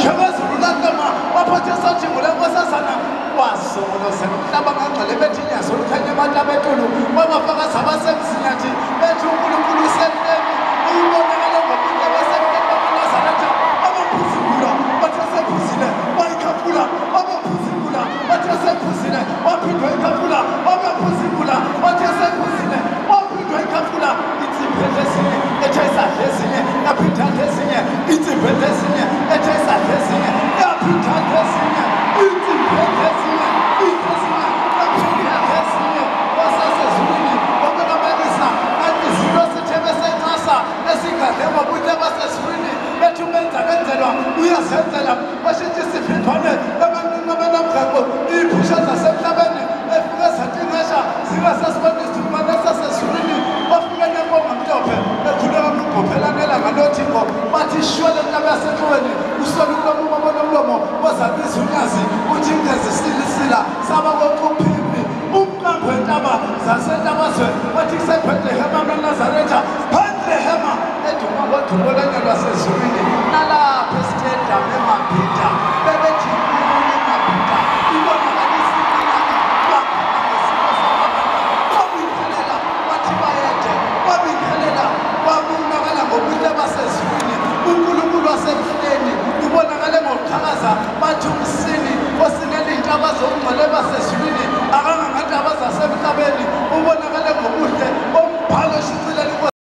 Shemazulu lantama waphathisa njengole nkosazana wasolo semhlaba ngangcele bethi nyaso lukhanya amatabetulu wabafaka sabasemzinyathi bethi uNkulunkulu usemhleni uyibonakala ngomuntu abasemhleni bamanazareta abaphuzula bathe sephuzile wayikhafula abaphuzula bathe sephuzile waphindwa ikhafula abaphuzula bathe sephuzile waphindwa ikhafula itsiphethe ezinye ethe isandla ezinye yaphinda ezinye itsiphethe ezinye ethe isandla ezinye yaphinda ezinye itsiphethe ezinye ezinye yaphinda ezinye wasasezulwini wabekamekisa kanti izinto sithebe sencasa esingadle ngobuhle basezulwini bethu benza benzelwa uyazenzela bashithi siphindwane ebantwini abanamgaqo iiphusha zasemhlabeni efike zatingesha zingasesibona isithumane sasezulwini bafike nenkonga mhlophe ekhuleka mlugophelane elanga lothixo bathi shwele ntaba yasenxiweni usole umlomo umabonomlomo ozabiza unyazi uthi ingezisilisila saba kokuphimbi umqambo wentaba zasentabazweni bathi kusebhethlehem